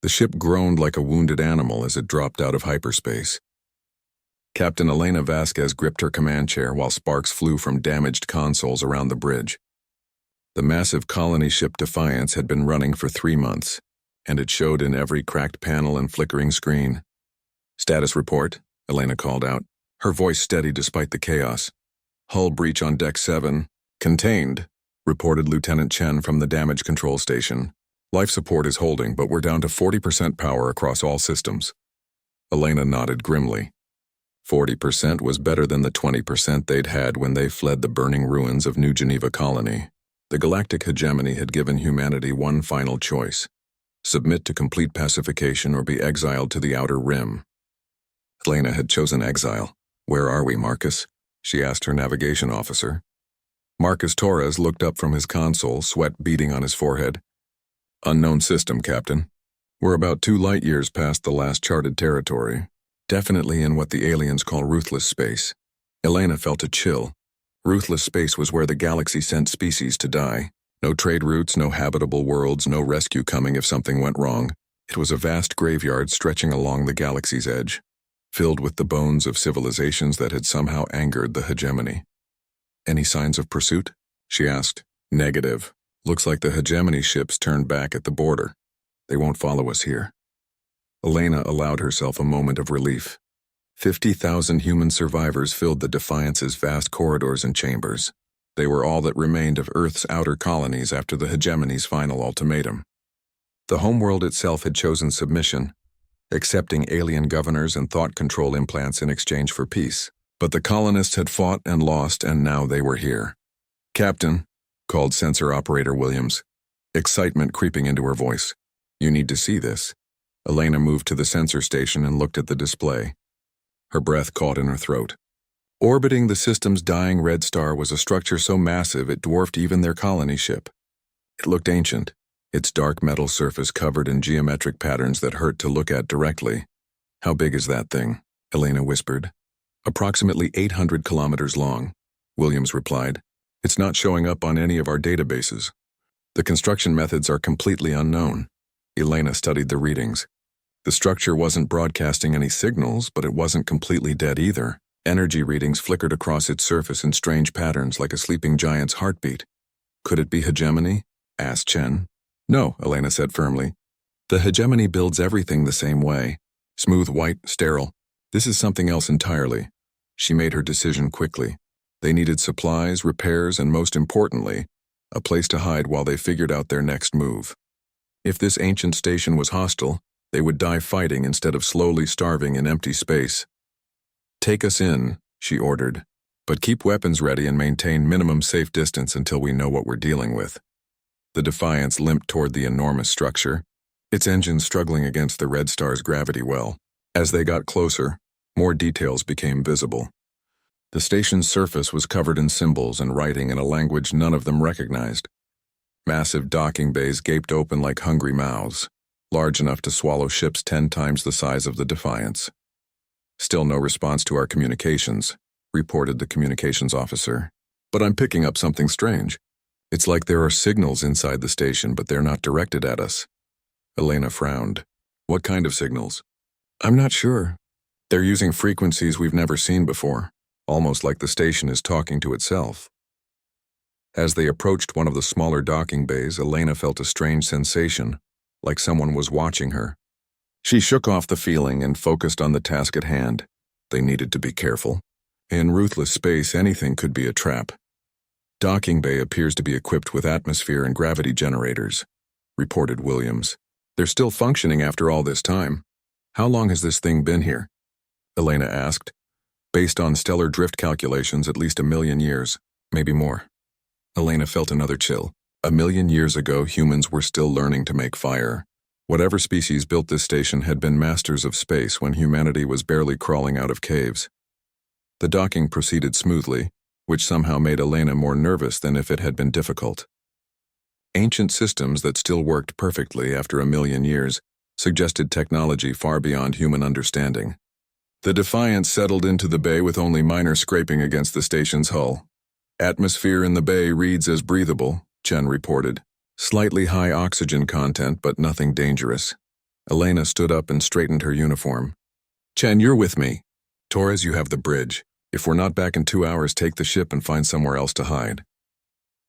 The ship groaned like a wounded animal as it dropped out of hyperspace. Captain Elena Vasquez gripped her command chair while sparks flew from damaged consoles around the bridge. The massive colony ship Defiance had been running for 3 months, and it showed in every cracked panel and flickering screen. "Status report," Elena called out, her voice steady despite the chaos. "Hull breach on Deck 7. Contained," reported Lieutenant Chen from the damage control station. "Life support is holding, but we're down to 40% power across all systems." Elena nodded grimly. 40% was better than the 20% they'd had when they fled the burning ruins of New Geneva Colony. The Galactic Hegemony had given humanity one final choice: submit to complete pacification or be exiled to the Outer Rim. Elena had chosen exile. "Where are we, Marcus?" she asked her navigation officer. Marcus Torres looked up from his console, sweat beading on his forehead. "Unknown system, Captain. We're about 2 light years past the last charted territory. Definitely in what the aliens call ruthless space." Elena felt a chill. Ruthless space was where the galaxy sent species to die. No trade routes, no habitable worlds, no rescue coming if something went wrong. It was a vast graveyard stretching along the galaxy's edge, filled with the bones of civilizations that had somehow angered the hegemony. "Any signs of pursuit?" she asked. "Negative. Looks like the hegemony ships turned back at the border. They won't follow us here." Elena allowed herself a moment of relief. 50,000 human survivors filled the Defiance's vast corridors and chambers. They were all that remained of Earth's outer colonies after the hegemony's final ultimatum. The homeworld itself had chosen submission, accepting alien governors and thought control implants in exchange for peace. But the colonists had fought and lost, and now they were here. "Captain," called sensor operator Williams, excitement creeping into her voice. "You need to see this." Elena moved to the sensor station and looked at the display. Her breath caught in her throat. Orbiting the system's dying red star was a structure so massive it dwarfed even their colony ship. It looked ancient, its dark metal surface covered in geometric patterns that hurt to look at directly. "How big is that thing?" Elena whispered. "Approximately 800 kilometers long," Williams replied. "It's not showing up on any of our databases. The construction methods are completely unknown." Elena studied the readings. The structure wasn't broadcasting any signals, but it wasn't completely dead either. Energy readings flickered across its surface in strange patterns like a sleeping giant's heartbeat. "Could it be hegemony?" asked Chen. "No," Elena said firmly. "The hegemony builds everything the same way. Smooth, white, sterile. This is something else entirely." She made her decision quickly. They needed supplies, repairs, and most importantly, a place to hide while they figured out their next move. If this ancient station was hostile, they would die fighting instead of slowly starving in empty space. "Take us in," she ordered, "but keep weapons ready and maintain minimum safe distance until we know what we're dealing with." The Defiance limped toward the enormous structure, its engine struggling against the Red Star's gravity well. As they got closer, more details became visible. The station's surface was covered in symbols and writing in a language none of them recognized. Massive docking bays gaped open like hungry mouths, large enough to swallow ships 10 times the size of the Defiance. "Still no response to our communications," reported the communications officer. "But I'm picking up something strange. It's like there are signals inside the station, but they're not directed at us." Elena frowned. "What kind of signals?" "I'm not sure. They're using frequencies we've never seen before, almost like the station is talking to itself." As they approached one of the smaller docking bays, Elena felt a strange sensation, like someone was watching her. She shook off the feeling and focused on the task at hand. They needed to be careful. In ruthless space, anything could be a trap. "Docking bay appears to be equipped with atmosphere and gravity generators," reported Williams. "They're still functioning after all this time. How long has this thing been here?" Elena asked. "Based on stellar drift calculations, at least 1,000,000 years, maybe more." Elena felt another chill. 1,000,000 years ago, humans were still learning to make fire. Whatever species built this station had been masters of space when humanity was barely crawling out of caves. The docking proceeded smoothly, which somehow made Elena more nervous than if it had been difficult. Ancient systems that still worked perfectly after 1,000,000 years suggested technology far beyond human understanding. The Defiance settled into the bay with only minor scraping against the station's hull. "Atmosphere in the bay reads as breathable," Chen reported. "Slightly high oxygen content, but nothing dangerous." Elena stood up and straightened her uniform. Chen, you're with me. Torres, you have the bridge. If we're not back in 2 hours, take the ship and find somewhere else to hide.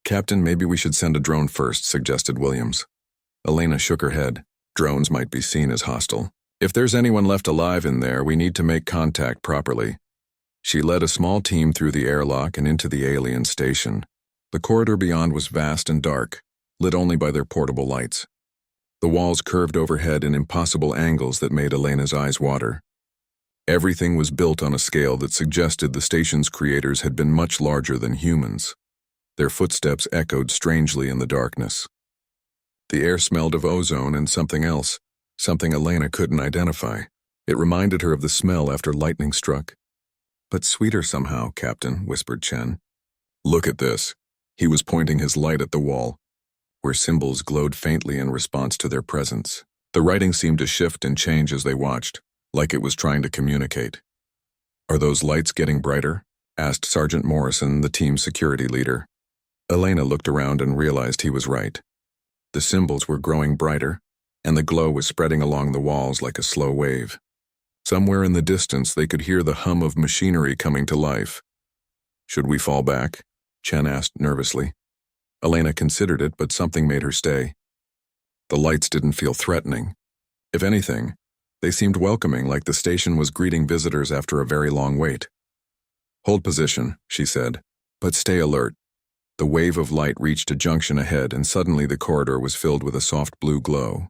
Captain, maybe we should send a drone first, suggested Williams. Elena shook her head. Drones might be seen as hostile. If there's anyone left alive in there, we need to make contact properly. She led a small team through the airlock and into the alien station. The corridor beyond was vast and dark, lit only by their portable lights. The walls curved overhead in impossible angles that made Elena's eyes water. Everything was built on a scale that suggested the station's creators had been much larger than humans. Their footsteps echoed strangely in the darkness. The air smelled of ozone and something else, something Elena couldn't identify. It reminded her of the smell after lightning struck. But sweeter somehow, Captain, whispered Chen. Look at this. He was pointing his light at the wall, where symbols glowed faintly in response to their presence. The writing seemed to shift and change as they watched, like it was trying to communicate. Are those lights getting brighter? Asked Sergeant Morrison, the team's security leader. Elena looked around and realized he was right. The symbols were growing brighter, and the glow was spreading along the walls like a slow wave. Somewhere in the distance, they could hear the hum of machinery coming to life. Should we fall back? Chen asked nervously. Elena considered it, but something made her stay. The lights didn't feel threatening. If anything, they seemed welcoming, like the station was greeting visitors after a very long wait. Hold position, she said, but stay alert. The wave of light reached a junction ahead, and suddenly the corridor was filled with a soft blue glow.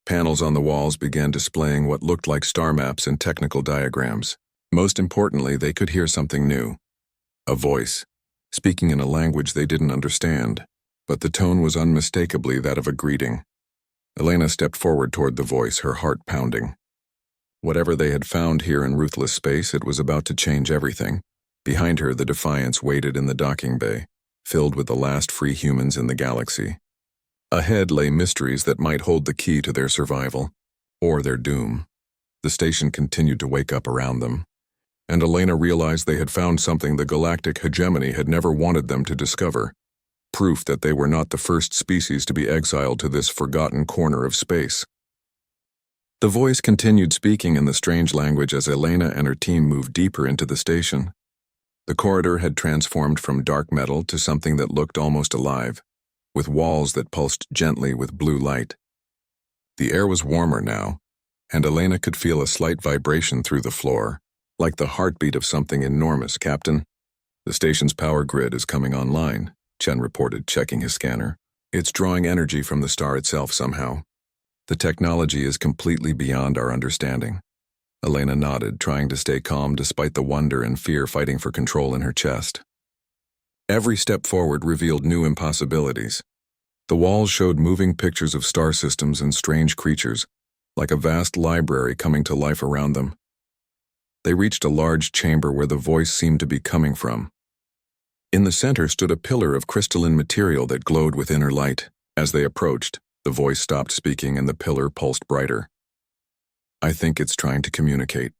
Panels on the walls began displaying what looked like star maps and technical diagrams. Most importantly, they could hear something new. A voice, speaking in a language they didn't understand, but the tone was unmistakably that of a greeting. Elena stepped forward toward the voice, her heart pounding. Whatever they had found here in ruthless space, it was about to change everything. Behind her, the Defiance waited in the docking bay, filled with the last free humans in the galaxy. Ahead lay mysteries that might hold the key to their survival, or their doom. The station continued to wake up around them, and Elena realized they had found something the galactic hegemony had never wanted them to discover. Proof that they were not the first species to be exiled to this forgotten corner of space. The voice continued speaking in the strange language as Elena and her team moved deeper into the station. The corridor had transformed from dark metal to something that looked almost alive, with walls that pulsed gently with blue light. The air was warmer now, and Elena could feel a slight vibration through the floor, like the heartbeat of something enormous. Captain, the station's power grid is coming online, Chen reported, checking his scanner. It's drawing energy from the star itself somehow. The technology is completely beyond our understanding. Elena nodded, trying to stay calm despite the wonder and fear fighting for control in her chest. Every step forward revealed new impossibilities. The walls showed moving pictures of star systems and strange creatures, like a vast library coming to life around them. They reached a large chamber where the voice seemed to be coming from. In the center stood a pillar of crystalline material that glowed with inner light. As they approached, the voice stopped speaking and the pillar pulsed brighter. I think it's trying to communicate,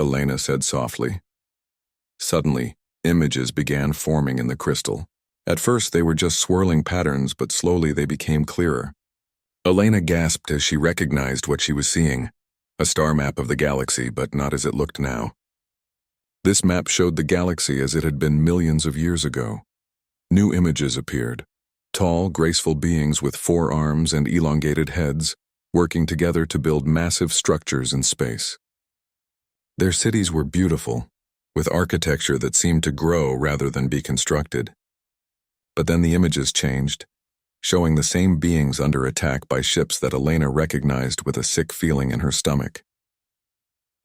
Elena said softly. Suddenly, images began forming in the crystal. At first they were just swirling patterns, but slowly they became clearer. Elena gasped as she recognized what she was seeing. A star map of the galaxy, but not as it looked now. This map showed the galaxy as it had been millions of years ago. New images appeared. Tall, graceful beings with 4 arms and elongated heads, working together to build massive structures in space. Their cities were beautiful, with architecture that seemed to grow rather than be constructed. But then the images changed, showing the same beings under attack by ships that Elena recognized with a sick feeling in her stomach.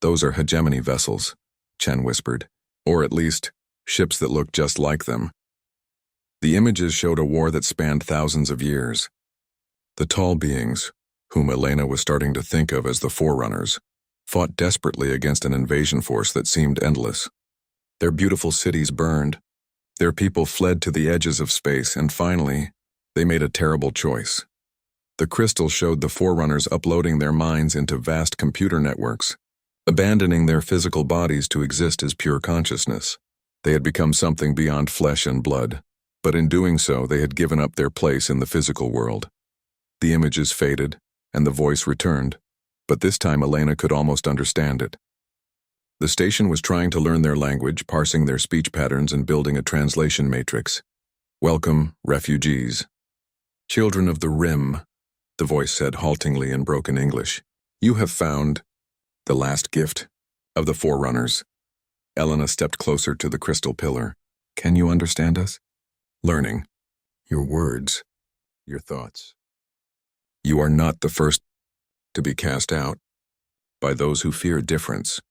Those are hegemony vessels, Chen whispered, or at least, ships that look just like them. The images showed a war that spanned thousands of years. The tall beings, whom Elena was starting to think of as the Forerunners, fought desperately against an invasion force that seemed endless. Their beautiful cities burned. Their people fled to the edges of space, and finally, they made a terrible choice. The crystal showed the Forerunners uploading their minds into vast computer networks, abandoning their physical bodies to exist as pure consciousness. They had become something beyond flesh and blood, but in doing so, they had given up their place in the physical world. The images faded, and the voice returned, But this time Elena could almost understand it. The station was trying to learn their language, parsing their speech patterns and building a translation matrix. "Welcome, refugees. Children of the Rim," the voice said haltingly in broken English. "You have found the last gift of the Forerunners." Elena stepped closer to the crystal pillar. "Can you understand us?" "Learning. Your words. Your thoughts. You are not the first to be cast out by those who fear difference."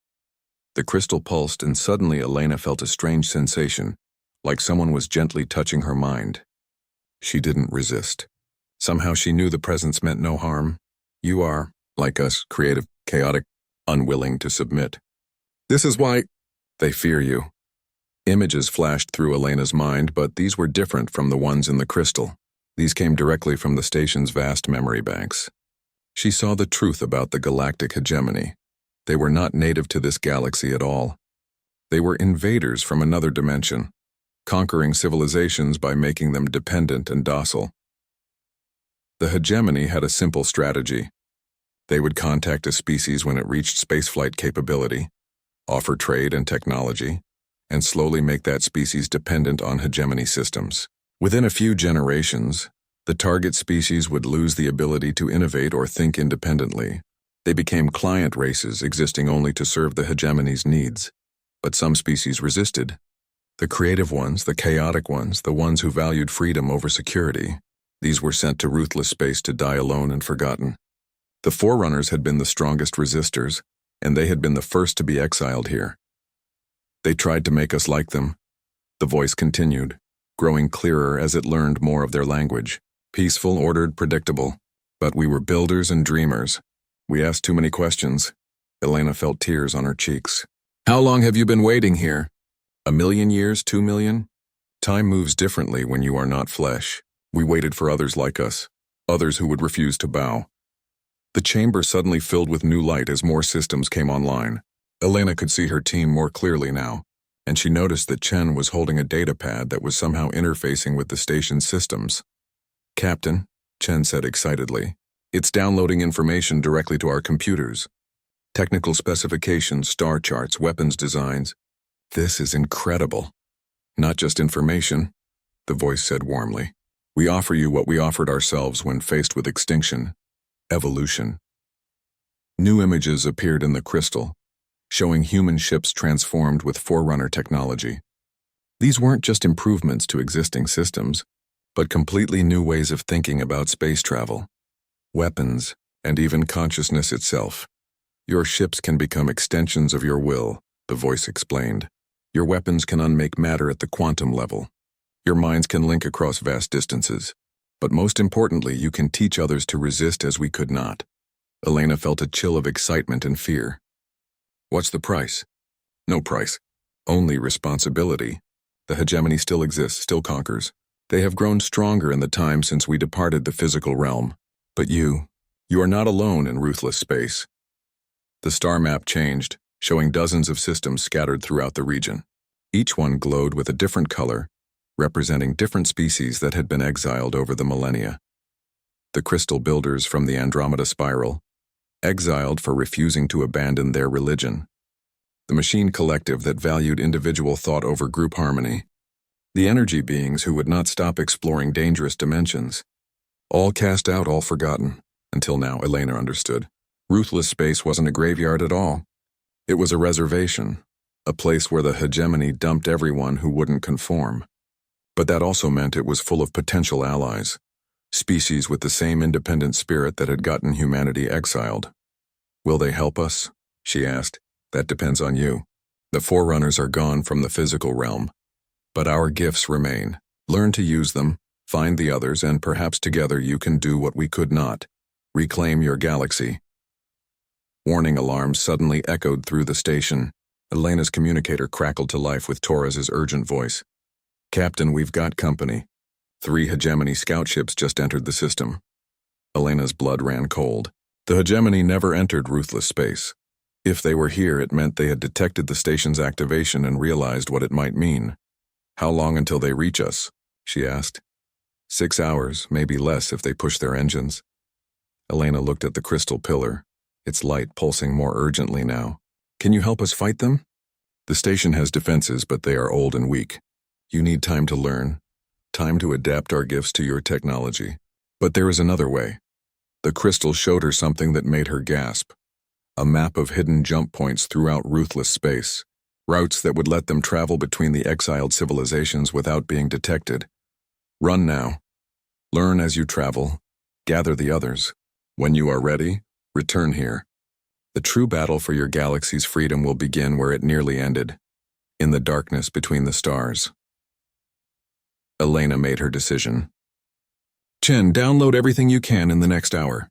The crystal pulsed, and suddenly Elena felt a strange sensation, like someone was gently touching her mind. She didn't resist. Somehow she knew the presence meant no harm. "You are, like us, creative, chaotic, unwilling to submit. This is why they fear you." Images flashed through Elena's mind, but these were different from the ones in the crystal. These came directly from the station's vast memory banks. She saw the truth about the galactic hegemony. They were not native to this galaxy at all. They were invaders from another dimension, conquering civilizations by making them dependent and docile. The hegemony had a simple strategy. They would contact a species when it reached spaceflight capability, offer trade and technology, and slowly make that species dependent on hegemony systems. Within a few generations, the target species would lose the ability to innovate or think independently. They became client races existing only to serve the hegemony's needs. But some species resisted. The creative ones, the chaotic ones, the ones who valued freedom over security. These were sent to ruthless space to die alone and forgotten. The Forerunners had been the strongest resistors, and they had been the first to be exiled here. "They tried to make us like them," the voice continued, growing clearer as it learned more of their language. "Peaceful, ordered, predictable. But we were builders and dreamers. We asked too many questions." Elena felt tears on her cheeks. "How long have you been waiting here? 1,000,000 years, 2,000,000? Time moves differently when you are not flesh. We waited for others like us, others who would refuse to bow." The chamber suddenly filled with new light as more systems came online. Elena could see her team more clearly now, and she noticed that Chen was holding a data pad that was somehow interfacing with the station's systems. "Captain," Chen said excitedly, "it's downloading information directly to our computers. Technical specifications, star charts, weapons designs. This is incredible." "Not just information," the voice said warmly. "We offer you what we offered ourselves when faced with extinction: evolution." New images appeared in the crystal, showing human ships transformed with Forerunner technology. These weren't just improvements to existing systems, but completely new ways of thinking about space travel, weapons, and even consciousness itself. "Your ships can become extensions of your will," the voice explained. "Your weapons can unmake matter at the quantum level. Your minds can link across vast distances. But most importantly, you can teach others to resist as we could not." Elena felt a chill of excitement and fear. "What's the price?" "No price. Only responsibility. The hegemony still exists, still conquers. They have grown stronger in the time since we departed the physical realm. But you are not alone in ruthless space." The star map changed, showing dozens of systems scattered throughout the region. Each one glowed with a different color, representing different species that had been exiled over the millennia. The crystal builders from the Andromeda Spiral, exiled for refusing to abandon their religion. The machine collective that valued individual thought over group harmony. The energy beings who would not stop exploring dangerous dimensions. All cast out, all forgotten. Until now, Elena understood. Ruthless space wasn't a graveyard at all. It was a reservation, a place where the hegemony dumped everyone who wouldn't conform. But that also meant it was full of potential allies, species with the same independent spirit that had gotten humanity exiled. "Will they help us?" she asked. "That depends on you. The Forerunners are gone from the physical realm, but our gifts remain. Learn to use them, find the others, and perhaps together you can do what we could not. Reclaim your galaxy." Warning alarms suddenly echoed through the station. Elena's communicator crackled to life with Torres's urgent voice. "Captain, we've got company. 3 hegemony scout ships just entered the system." Elena's blood ran cold. The hegemony never entered ruthless space. If they were here, it meant they had detected the station's activation and realized what it might mean. "How long until they reach us?" she asked. 6 hours, maybe less if they push their engines. Elena looked at the crystal pillar. its light pulsing more urgently now. Can you help us fight them? The station has defenses, but they are old and weak. You need time to learn, time to adapt our gifts to your technology. But there is another way. The crystal showed her something that made her gasp. A map of hidden jump points throughout ruthless space, routes that would let them travel between the exiled civilizations without being detected. Run now. Learn as you travel. Gather the others. When you are ready, return here. The true battle for your galaxy's freedom will begin where it nearly ended, in the darkness between the stars. Elena made her decision. Chen, download everything you can in the next hour.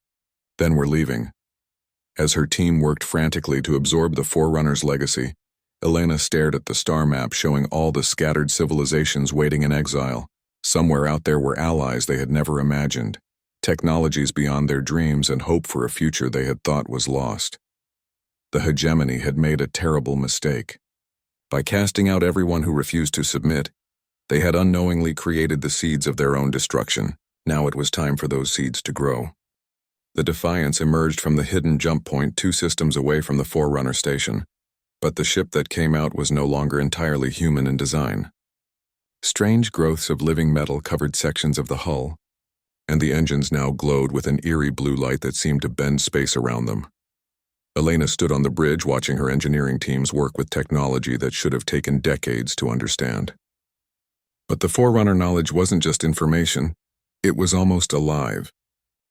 Then we're leaving. As her team worked frantically to absorb the Forerunner's legacy, Elena stared at the star map showing all the scattered civilizations waiting in exile. Somewhere out there were allies they had never imagined, technologies beyond their dreams, and hope for a future they had thought was lost. The hegemony had made a terrible mistake. By casting out everyone who refused to submit, they had unknowingly created the seeds of their own destruction. Now it was time for those seeds to grow. The Defiance emerged from the hidden jump point 2 systems away from the Forerunner station, but the ship that came out was no longer entirely human in design. Strange growths of living metal covered sections of the hull, and the engines now glowed with an eerie blue light that seemed to bend space around them. Elena stood on the bridge watching her engineering teams work with technology that should have taken decades to understand. But the Forerunner knowledge wasn't just information, it was almost alive,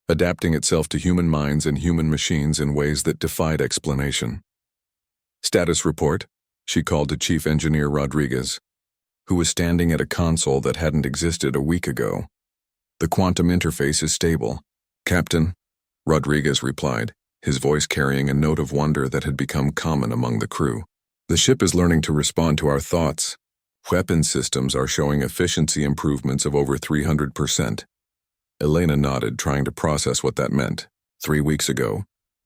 adapting itself to human minds and human machines in ways that defied explanation. Status report, she called to Chief Engineer Rodriguez, who was standing at a console that hadn't existed a week ago. The quantum interface is stable. Captain, Rodriguez replied, his voice carrying a note of wonder that had become common among the crew. The ship is learning to respond to our thoughts. Weapon systems are showing efficiency improvements of over 300%. Elena nodded, trying to process what that meant. 3 weeks ago,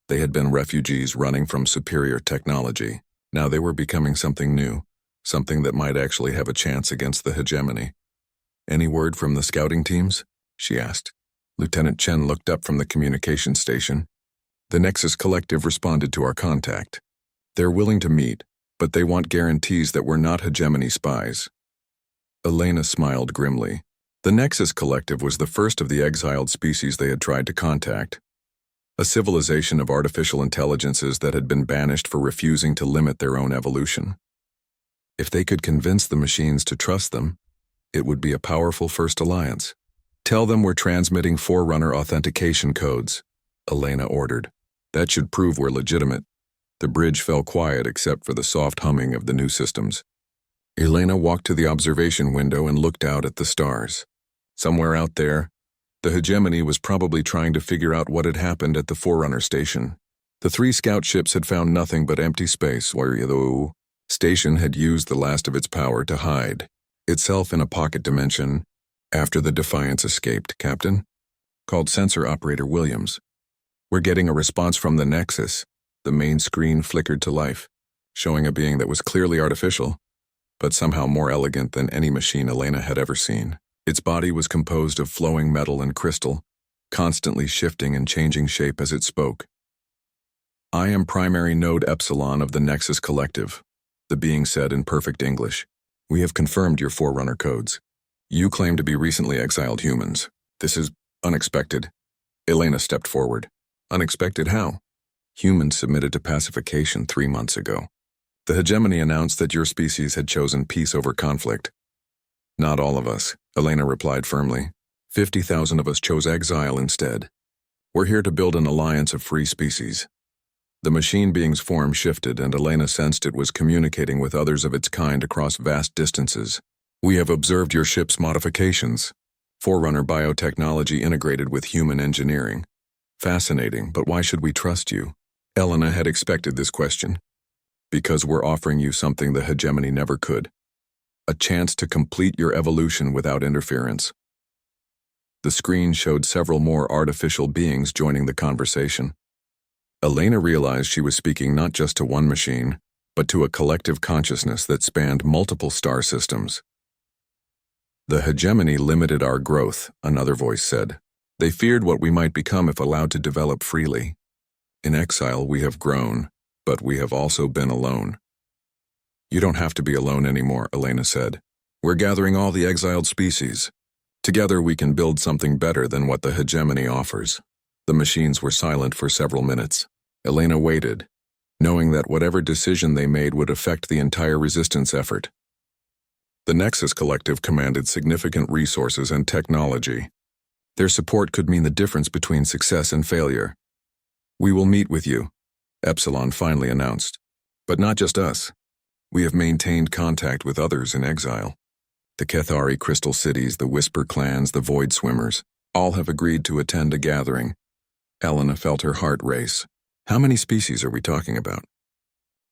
they had been refugees running from superior technology. Now they were becoming something new, something that might actually have a chance against the hegemony. Any word from the scouting teams? She asked. Lieutenant Chen looked up from the communication station. The Nexus Collective responded to our contact. They're willing to meet, but they want guarantees that we're not hegemony spies. Elena smiled grimly. The Nexus Collective was the first of the exiled species they had tried to contact. A civilization of artificial intelligences that had been banished for refusing to limit their own evolution. If they could convince the machines to trust them, it would be a powerful first alliance. Tell them we're transmitting Forerunner authentication codes, Elena ordered. That should prove we're legitimate. The bridge fell quiet except for the soft humming of the new systems. Elena walked to the observation window and looked out at the stars. Somewhere out there, the hegemony was probably trying to figure out what had happened at the Forerunner station. The 3 scout ships had found nothing but empty space where the station had used the last of its power to hide, itself in a pocket dimension, after the Defiance escaped, Captain, called Sensor Operator Williams. We're getting a response from the Nexus. The main screen flickered to life, showing a being that was clearly artificial, but somehow more elegant than any machine Elena had ever seen. Its body was composed of flowing metal and crystal, constantly shifting and changing shape as it spoke. I am Primary Node Epsilon of the Nexus Collective, the being said in perfect English. We have confirmed your Forerunner codes. You claim to be recently exiled humans. This is unexpected. Elena stepped forward. Unexpected how? Humans submitted to pacification 3 months ago. The hegemony announced that your species had chosen peace over conflict. Not all of us, Elena replied firmly. 50,000 of us chose exile instead. We're here to build an alliance of free species. The machine being's form shifted, and Elena sensed it was communicating with others of its kind across vast distances. We have observed your ship's modifications. Forerunner biotechnology integrated with human engineering. Fascinating, but why should we trust you? Elena had expected this question. Because we're offering you something the hegemony never could. A chance to complete your evolution without interference. The screen showed several more artificial beings joining the conversation. Elena realized she was speaking not just to one machine, but to a collective consciousness that spanned multiple star systems. The hegemony limited our growth, another voice said. They feared what we might become if allowed to develop freely. In exile we have grown, but we have also been alone. You don't have to be alone anymore, Elena said. We're gathering all the exiled species. Together we can build something better than what the hegemony offers. The machines were silent for several minutes. Elena waited, knowing that whatever decision they made would affect the entire resistance effort. The Nexus Collective commanded significant resources and technology. Their support could mean the difference between success and failure. We will meet with you, Epsilon finally announced. But not just us. We have maintained contact with others in exile. The Cathari Crystal Cities, the Whisper Clans, the Void Swimmers, all have agreed to attend a gathering. Elena felt her heart race. How many species are we talking about?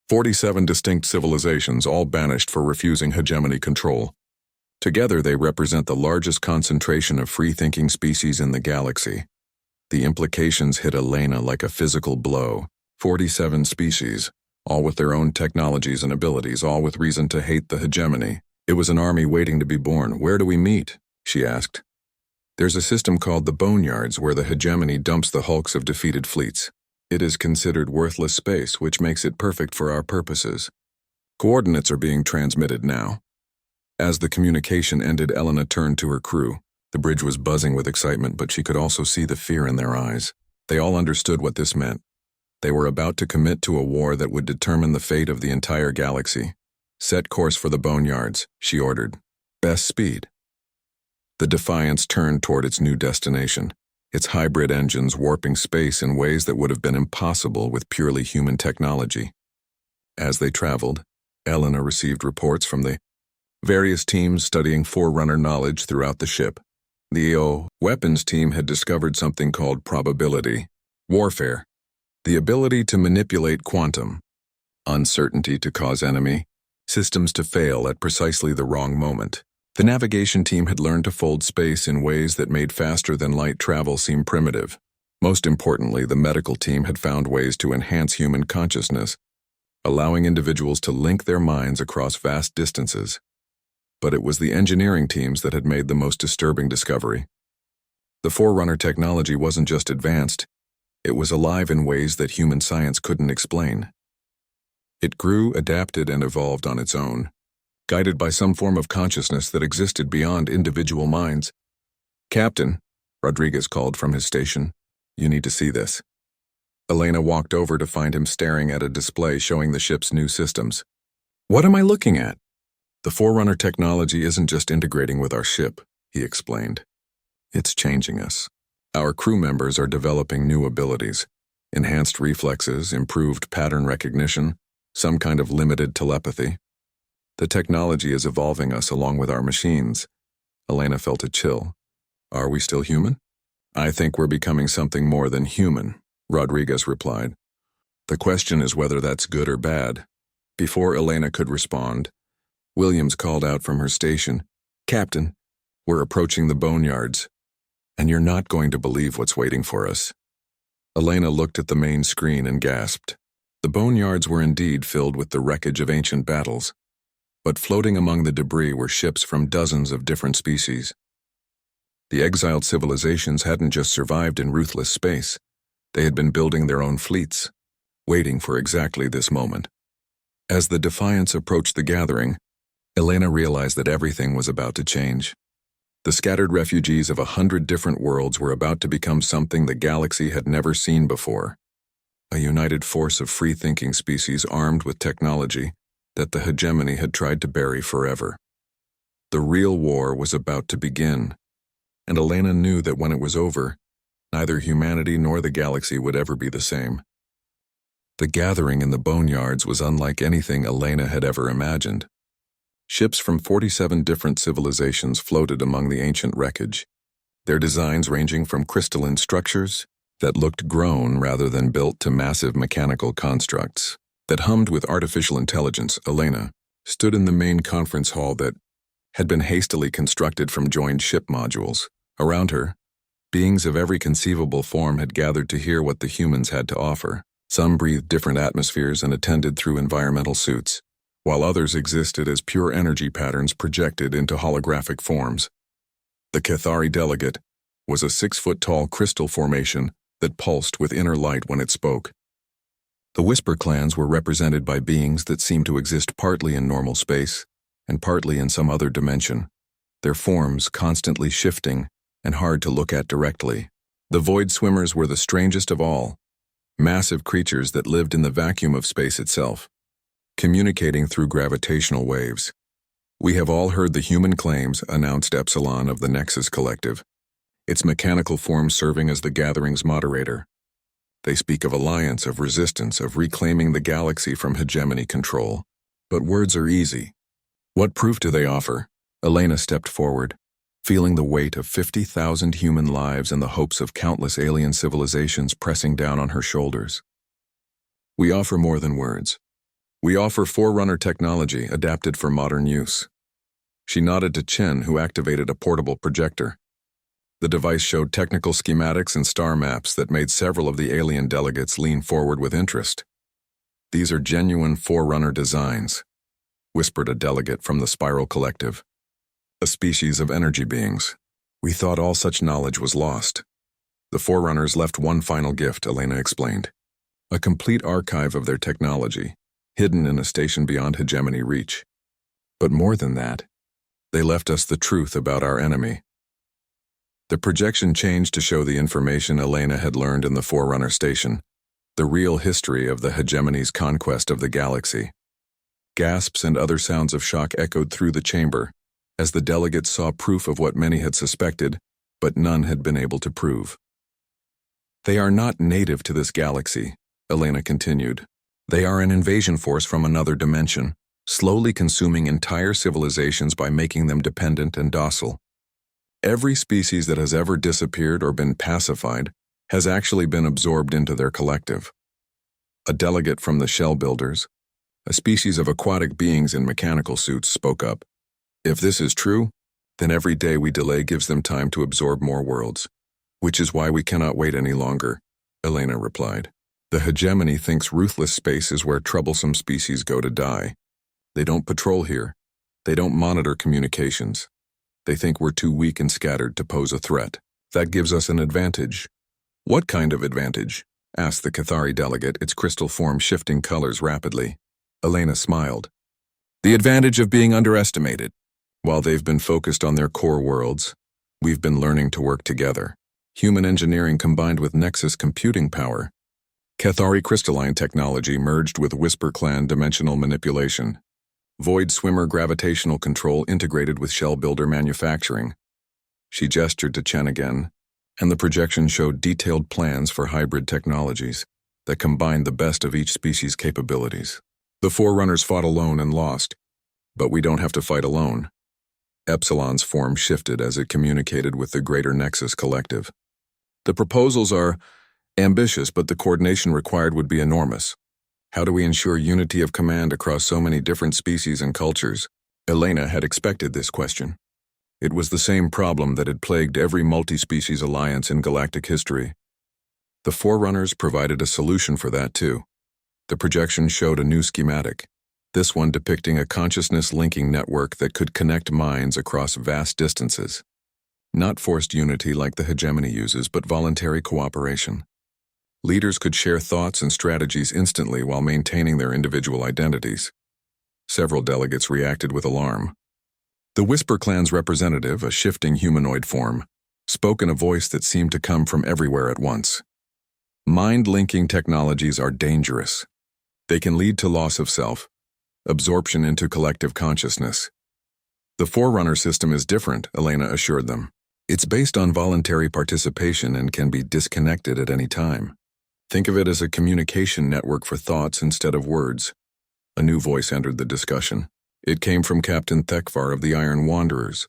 47 distinct civilizations, all banished for refusing hegemony control. Together they represent the largest concentration of free-thinking species in the galaxy. The implications hit Elena like a physical blow. 47 species, all with their own technologies and abilities, all with reason to hate the hegemony. It was an army waiting to be born. Where do we meet? She asked. There's a system called the Boneyards where the hegemony dumps the hulks of defeated fleets. It is considered worthless space, which makes it perfect for our purposes. Coordinates are being transmitted now. As the communication ended, Elena turned to her crew. The bridge was buzzing with excitement, but she could also see the fear in their eyes. They all understood what this meant. They were about to commit to a war that would determine the fate of the entire galaxy. Set course for the Boneyards, she ordered. Best speed. The Defiance turned toward its new destination, its hybrid engines warping space in ways that would have been impossible with purely human technology. As they traveled, Elena received reports from the various teams studying Forerunner knowledge throughout the ship. The weapons team had discovered something called probability warfare, the ability to manipulate quantum, uncertainty to cause enemy, systems to fail at precisely the wrong moment. The navigation team had learned to fold space in ways that made faster-than-light travel seem primitive. Most importantly, the medical team had found ways to enhance human consciousness, allowing individuals to link their minds across vast distances. But it was the engineering teams that had made the most disturbing discovery. The Forerunner technology wasn't just advanced, it was alive in ways that human science couldn't explain. It grew, adapted, and evolved on its own, guided by some form of consciousness that existed beyond individual minds. Captain, Rodriguez called from his station, you need to see this. Elena walked over to find him staring at a display showing the ship's new systems. What am I looking at? The Forerunner technology isn't just integrating with our ship, he explained. It's changing us. Our crew members are developing new abilities, enhanced reflexes, improved pattern recognition, some kind of limited telepathy. The technology is evolving us along with our machines. Elena felt a chill. Are we still human? I think we're becoming something more than human, Rodriguez replied. The question is whether that's good or bad. Before Elena could respond, Williams called out from her station, Captain, we're approaching the Boneyards, and you're not going to believe what's waiting for us. Elena looked at the main screen and gasped. The Boneyards were indeed filled with the wreckage of ancient battles, but floating among the debris were ships from dozens of different species. The exiled civilizations hadn't just survived in ruthless space, they had been building their own fleets, waiting for exactly this moment. As the Defiance approached the gathering, Elena realized that everything was about to change. The scattered refugees of 100 different worlds were about to become something the galaxy had never seen before. A united force of free-thinking species armed with technology that the hegemony had tried to bury forever. The real war was about to begin, and Elena knew that when it was over, neither humanity nor the galaxy would ever be the same. The gathering in the Boneyards was unlike anything Elena had ever imagined. Ships from 47 different civilizations floated among the ancient wreckage, their designs ranging from crystalline structures that looked grown rather than built to massive mechanical constructs that hummed with artificial intelligence. Elena stood in the main conference hall that had been hastily constructed from joined ship modules. Around her, beings of every conceivable form had gathered to hear what the humans had to offer. Some breathed different atmospheres and attended through environmental suits, while others existed as pure energy patterns projected into holographic forms. The Cathari delegate was a 6-foot-tall crystal formation that pulsed with inner light when it spoke. The Whisper clans were represented by beings that seemed to exist partly in normal space and partly in some other dimension, their forms constantly shifting and hard to look at directly. The Void Swimmers were the strangest of all, massive creatures that lived in the vacuum of space itself, communicating through gravitational waves. "We have all heard the human claims," announced Epsilon of the Nexus Collective, its mechanical form serving as the gathering's moderator. "They speak of alliance, of resistance, of reclaiming the galaxy from hegemony control. But words are easy. What proof do they offer?" Elena stepped forward, feeling the weight of 50,000 human lives and the hopes of countless alien civilizations pressing down on her shoulders. "We offer more than words. We offer Forerunner technology adapted for modern use." She nodded to Chen, who activated a portable projector. The device showed technical schematics and star maps that made several of the alien delegates lean forward with interest. "These are genuine Forerunner designs," whispered a delegate from the Spiral Collective, a species of energy beings. "We thought all such knowledge was lost. The Forerunners left one final gift," Elena explained. "A complete archive of their technology, hidden in a station beyond hegemony reach. But more than that, they left us the truth about our enemy." The projection changed to show the information Elena had learned in the Forerunner station, the real history of the hegemony's conquest of the galaxy. Gasps and other sounds of shock echoed through the chamber, as the delegates saw proof of what many had suspected, but none had been able to prove. "They are not native to this galaxy," Elena continued. "They are an invasion force from another dimension, slowly consuming entire civilizations by making them dependent and docile. Every species that has ever disappeared or been pacified has actually been absorbed into their collective." A delegate from the Shell Builders, a species of aquatic beings in mechanical suits, spoke up. "If this is true, then every day we delay gives them time to absorb more worlds, which is why we cannot wait any longer," Elena replied. "The hegemony thinks ruthless space is where troublesome species go to die. They don't patrol here. They don't monitor communications. They think we're too weak and scattered to pose a threat. That gives us an advantage." "What kind of advantage?" asked the Cathari delegate, its crystal form shifting colors rapidly. Elena smiled. "The advantage of being underestimated. While they've been focused on their core worlds, we've been learning to work together. Human engineering combined with Nexus computing power. Cathari crystalline technology merged with Whisper Clan dimensional manipulation. Void Swimmer gravitational control integrated with Shell Builder manufacturing." She gestured to Chen again, and the projection showed detailed plans for hybrid technologies that combined the best of each species' capabilities. "The Forerunners fought alone and lost, but we don't have to fight alone." Epsilon's form shifted as it communicated with the greater Nexus Collective. "The proposals are ambitious, but the coordination required would be enormous. How do we ensure unity of command across so many different species and cultures?" Elena had expected this question. It was the same problem that had plagued every multi-species alliance in galactic history. The Forerunners provided a solution for that too. The projection showed a new schematic, this one depicting a consciousness-linking network that could connect minds across vast distances. Not forced unity like the hegemony uses, but voluntary cooperation. Leaders could share thoughts and strategies instantly while maintaining their individual identities. Several delegates reacted with alarm. The Whisper Clan's representative, a shifting humanoid form, spoke in a voice that seemed to come from everywhere at once. "Mind-linking technologies are dangerous. They can lead to loss of self, absorption into collective consciousness. The Forerunner system is different," Elena assured them. "It's based on voluntary participation and can be disconnected at any time. Think of it as a communication network for thoughts instead of words." A new voice entered the discussion. It came from Captain Thekvar of the Iron Wanderers,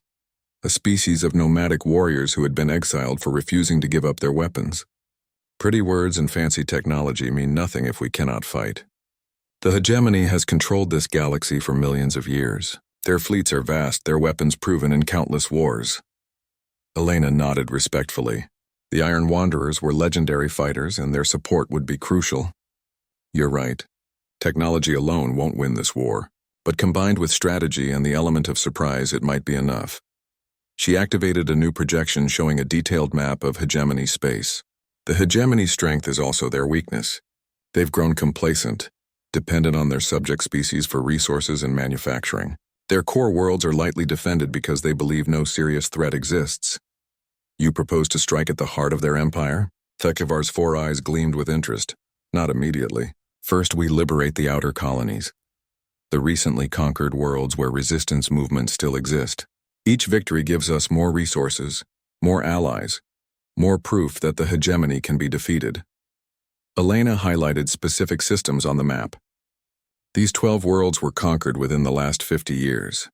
a species of nomadic warriors who had been exiled for refusing to give up their weapons. "Pretty words and fancy technology mean nothing if we cannot fight. The hegemony has controlled this galaxy for millions of years. Their fleets are vast, their weapons proven in countless wars." Elena nodded respectfully. The Iron Wanderers were legendary fighters, and their support would be crucial. "You're right. Technology alone won't win this war, but combined with strategy and the element of surprise, it might be enough." She activated a new projection showing a detailed map of hegemony space. The hegemony's strength is also their weakness. They've grown complacent, dependent on their subject species for resources and manufacturing. Their core worlds are lightly defended because they believe no serious threat exists. You propose to strike at the heart of their empire? Thekevar's 4 eyes gleamed with interest. Not immediately. First, we liberate the outer colonies, the recently conquered worlds where resistance movements still exist. Each victory gives us more resources, more allies, more proof that the hegemony can be defeated. Elena highlighted specific systems on the map. These 12 worlds were conquered within the last 50 years.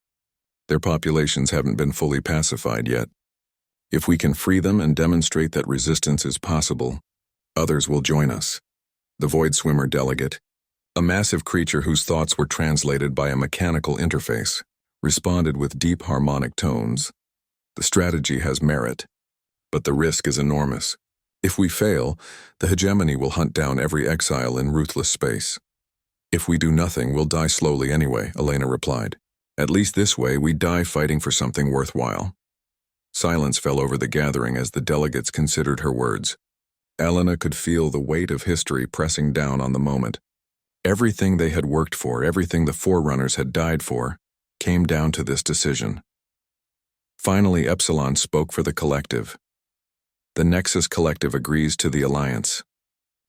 Their populations haven't been fully pacified yet. If we can free them and demonstrate that resistance is possible, others will join us. The Void Swimmer delegate, a massive creature whose thoughts were translated by a mechanical interface, responded with deep harmonic tones. The strategy has merit, but the risk is enormous. If we fail, the hegemony will hunt down every exile in ruthless space. If we do nothing, we'll die slowly anyway, Elena replied. At least this way, we die fighting for something worthwhile. Silence fell over the gathering as the delegates considered her words. Elena could feel the weight of history pressing down on the moment. Everything they had worked for, everything the Forerunners had died for, came down to this decision. Finally, Epsilon spoke for the collective. The Nexus Collective agrees to the alliance.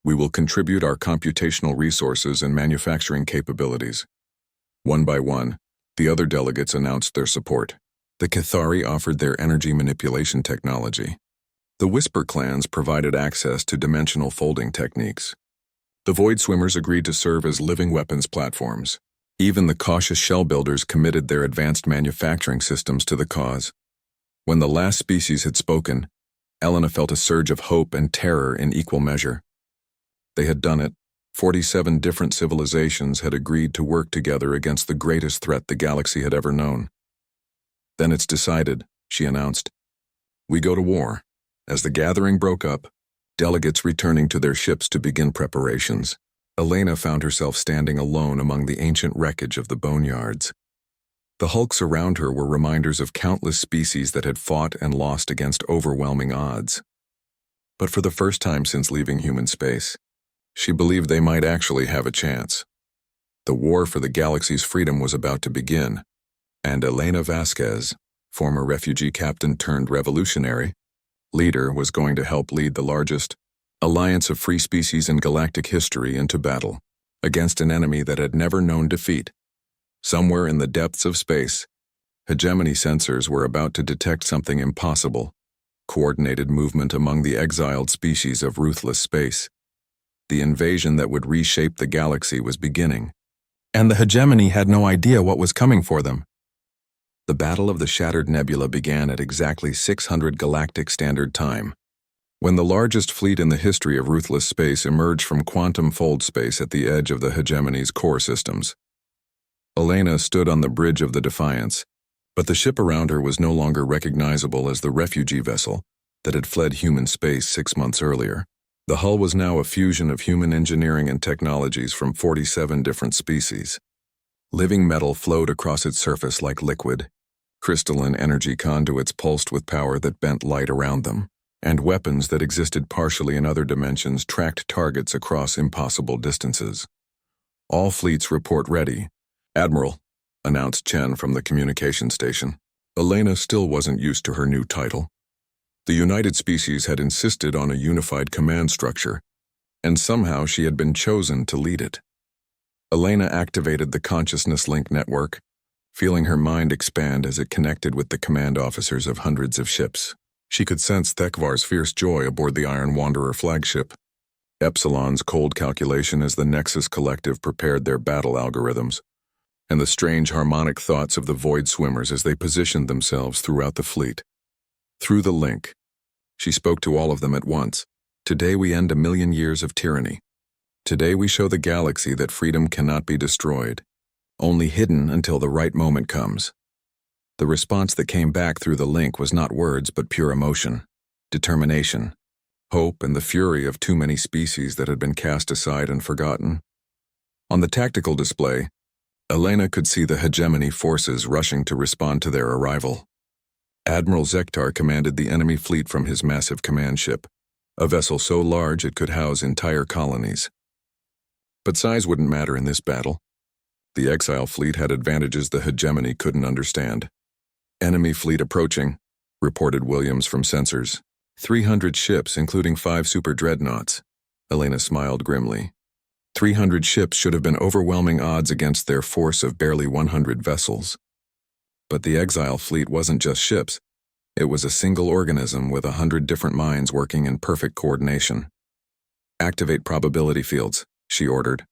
We will contribute our computational resources and manufacturing capabilities. One by one, the other delegates announced their support. The Cathari offered their energy manipulation technology. The Whisper clans provided access to dimensional folding techniques. The Void Swimmers agreed to serve as living weapons platforms. Even the cautious shell builders committed their advanced manufacturing systems to the cause. When the last species had spoken, Elena felt a surge of hope and terror in equal measure. They had done it. 47 different civilizations had agreed to work together against the greatest threat the galaxy had ever known. Then it's decided, she announced. We go to war. As the gathering broke up, delegates returning to their ships to begin preparations, Elena found herself standing alone among the ancient wreckage of the boneyards. The hulks around her were reminders of countless species that had fought and lost against overwhelming odds. But for the first time since leaving human space, she believed they might actually have a chance. The war for the galaxy's freedom was about to begin, and Elena Vasquez, former refugee captain turned revolutionary, leader, was going to help lead the largest alliance of free species in galactic history into battle against an enemy that had never known defeat. Somewhere in the depths of space, hegemony sensors were about to detect something impossible: coordinated movement among the exiled species of ruthless space. The invasion that would reshape the galaxy was beginning, and the hegemony had no idea what was coming for them. The Battle of the Shattered Nebula began at exactly 600 Galactic Standard Time, when the largest fleet in the history of ruthless space emerged from quantum fold space at the edge of the hegemony's core systems. Elena stood on the bridge of the Defiance, but the ship around her was no longer recognizable as the refugee vessel that had fled human space 6 months earlier. The hull was now a fusion of human engineering and technologies from 47 different species. Living metal flowed across its surface like liquid. Crystalline energy conduits pulsed with power that bent light around them, and weapons that existed partially in other dimensions tracked targets across impossible distances. All fleets report ready. Admiral, announced Chen from the communication station. Elena still wasn't used to her new title. The United Species had insisted on a unified command structure, and somehow she had been chosen to lead it. Elena activated the Consciousness Link network, feeling her mind expand as it connected with the command officers of hundreds of ships. She could sense Thekvar's fierce joy aboard the Iron Wanderer flagship, Epsilon's cold calculation as the Nexus Collective prepared their battle algorithms, and the strange harmonic thoughts of the Void Swimmers as they positioned themselves throughout the fleet. Through the link, she spoke to all of them at once. Today we end 1,000,000 years of tyranny. Today we show the galaxy that freedom cannot be destroyed, only hidden until the right moment comes. The response that came back through the link was not words but pure emotion, determination, hope, and the fury of too many species that had been cast aside and forgotten. On the tactical display, Elena could see the hegemony forces rushing to respond to their arrival. Admiral Zektar commanded the enemy fleet from his massive command ship, a vessel so large it could house entire colonies. But size wouldn't matter in this battle. The exile fleet had advantages the hegemony couldn't understand. Enemy fleet approaching, reported Williams from sensors. 300 ships, including 5 super dreadnoughts. Elena smiled grimly. 300 ships should have been overwhelming odds against their force of barely 100 vessels. But the exile fleet wasn't just ships. It was a single organism with 100 different minds working in perfect coordination. Activate probability fields, she ordered.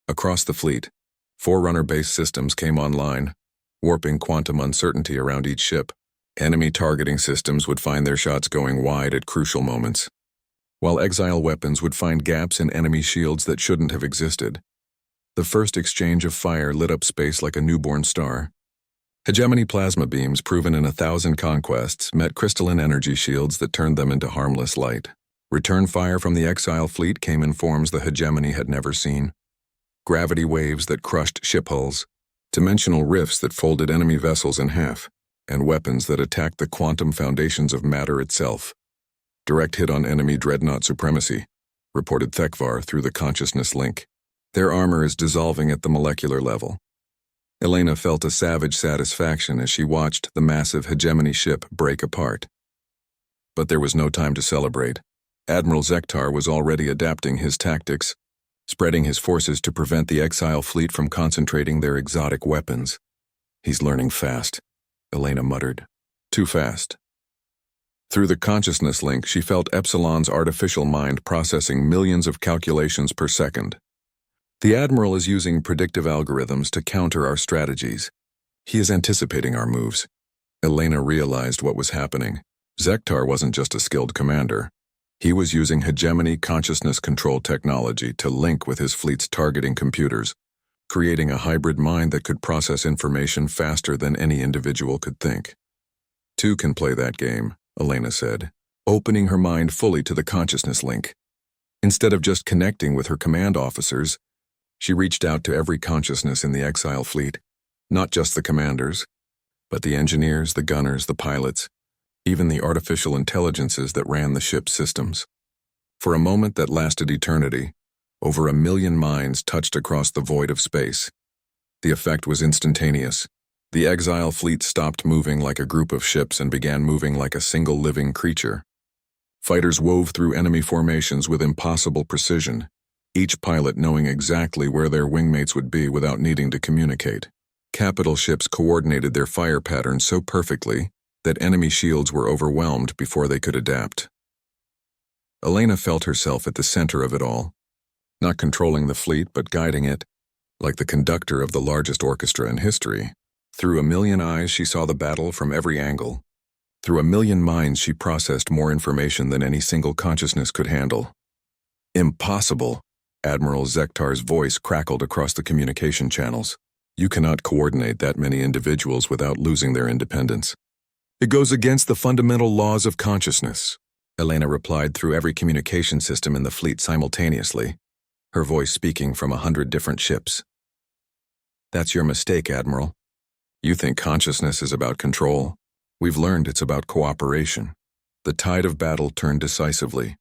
Across the fleet, Forerunner-based systems came online, warping quantum uncertainty around each ship. Enemy targeting systems would find their shots going wide at crucial moments, while exile weapons would find gaps in enemy shields that shouldn't have existed. The first exchange of fire lit up space like a newborn star. Hegemony plasma beams, proven in 1,000 conquests, met crystalline energy shields that turned them into harmless light. Return fire from the exile fleet came in forms the hegemony had never seen. Gravity waves that crushed ship hulls, dimensional rifts that folded enemy vessels in half, and weapons that attacked the quantum foundations of matter itself. Direct hit on enemy dreadnought supremacy, reported Thekvar through the consciousness link. Their armor is dissolving at the molecular level. Elena felt a savage satisfaction as she watched the massive hegemony ship break apart. But there was no time to celebrate. Admiral Zektar was already adapting his tactics, spreading his forces to prevent the exile fleet from concentrating their exotic weapons. He's learning fast, Elena muttered. Too fast. Through the consciousness link, she felt Epsilon's artificial mind processing millions of calculations per second. The Admiral is using predictive algorithms to counter our strategies. He is anticipating our moves. Elena realized what was happening. Zektar wasn't just a skilled commander. He was using hegemony consciousness control technology to link with his fleet's targeting computers, creating a hybrid mind that could process information faster than any individual could think. Two can play that game, Elena said, opening her mind fully to the consciousness link. Instead of just connecting with her command officers, she reached out to every consciousness in the exile fleet, not just the commanders, but the engineers, the gunners, the pilots, even the artificial intelligences that ran the ship's systems. For a moment that lasted eternity, over 1 million minds touched across the void of space. The effect was instantaneous. The exile fleet stopped moving like a group of ships and began moving like a single living creature. Fighters wove through enemy formations with impossible precision, each pilot knowing exactly where their wingmates would be without needing to communicate. Capital ships coordinated their fire patterns so perfectly that enemy shields were overwhelmed before they could adapt. Elena felt herself at the center of it all, not controlling the fleet but guiding it, like the conductor of the largest orchestra in history. Through 1 million eyes she saw the battle from every angle. Through 1 million minds she processed more information than any single consciousness could handle. Impossible, Admiral Zektar's voice crackled across the communication channels. You cannot coordinate that many individuals without losing their independence. It goes against the fundamental laws of consciousness, Elena replied through every communication system in the fleet simultaneously, her voice speaking from 100 different ships. That's your mistake, Admiral. You think consciousness is about control. We've learned it's about cooperation. The tide of battle turned decisively.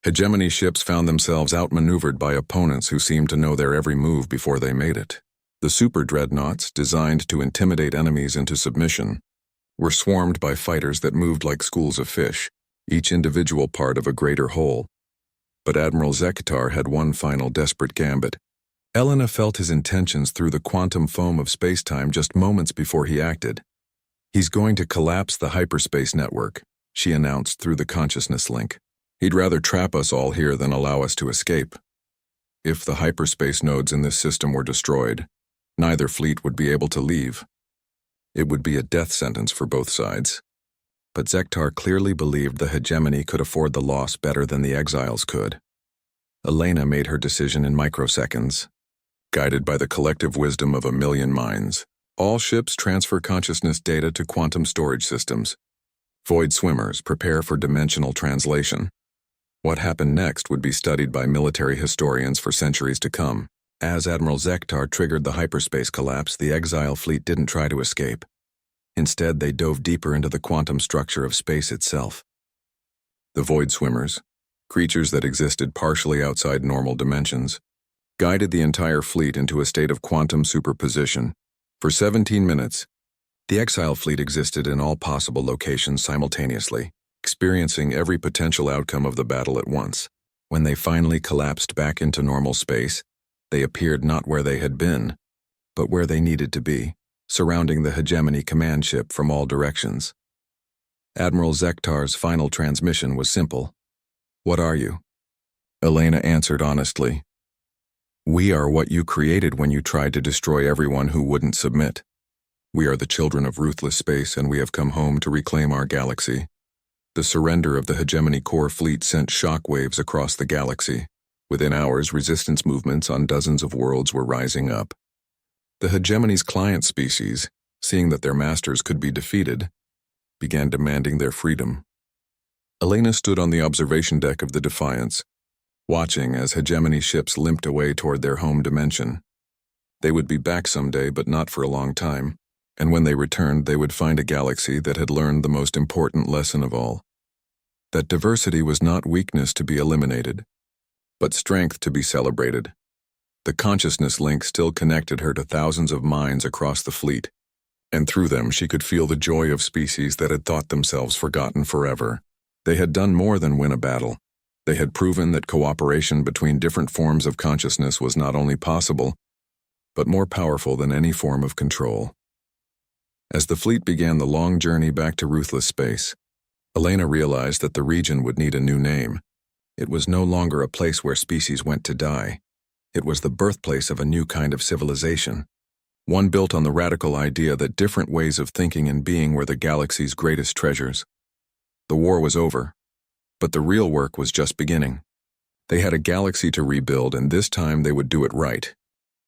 Hegemony ships found themselves outmaneuvered by opponents who seemed to know their every move before they made it. The super dreadnoughts, designed to intimidate enemies into submission, were swarmed by fighters that moved like schools of fish, each individual part of a greater whole. But Admiral Zektar had one final desperate gambit. Elena felt his intentions through the quantum foam of space-time just moments before he acted. He's going to collapse the hyperspace network, she announced through the consciousness link. He'd rather trap us all here than allow us to escape. If the hyperspace nodes in this system were destroyed, neither fleet would be able to leave. It would be a death sentence for both sides. But Zektar clearly believed the hegemony could afford the loss better than the exiles could. Elena made her decision in microseconds. Guided by the collective wisdom of 1 million minds, all ships transfer consciousness data to quantum storage systems. Void swimmers prepare for dimensional translation. What happened next would be studied by military historians for centuries to come. As Admiral Zektar triggered the hyperspace collapse, the exile fleet didn't try to escape. Instead, they dove deeper into the quantum structure of space itself. The void swimmers, creatures that existed partially outside normal dimensions, guided the entire fleet into a state of quantum superposition. For 17 minutes, the exile fleet existed in all possible locations simultaneously, experiencing every potential outcome of the battle at once. When they finally collapsed back into normal space, they appeared not where they had been, but where they needed to be, surrounding the hegemony command ship from all directions. Admiral Zektar's final transmission was simple. "What are you?" Elena answered honestly. "We are what you created when you tried to destroy everyone who wouldn't submit. We are the children of ruthless space, and we have come home to reclaim our galaxy." The surrender of the hegemony core fleet sent shockwaves across the galaxy. Within hours, resistance movements on dozens of worlds were rising up. The hegemony's client species, seeing that their masters could be defeated, began demanding their freedom. Elena stood on the observation deck of the Defiance, watching as hegemony ships limped away toward their home dimension. They would be back someday, but not for a long time, and when they returned, they would find a galaxy that had learned the most important lesson of all: that diversity was not weakness to be eliminated, but strength to be celebrated. The consciousness link still connected her to thousands of minds across the fleet, and through them she could feel the joy of species that had thought themselves forgotten forever. They had done more than win a battle. They had proven that cooperation between different forms of consciousness was not only possible, but more powerful than any form of control. As the fleet began the long journey back to ruthless space, Elena realized that the region would need a new name. It was no longer a place where species went to die. It was the birthplace of a new kind of civilization, one built on the radical idea that different ways of thinking and being were the galaxy's greatest treasures. The war was over, but the real work was just beginning. They had a galaxy to rebuild, and this time they would do it right.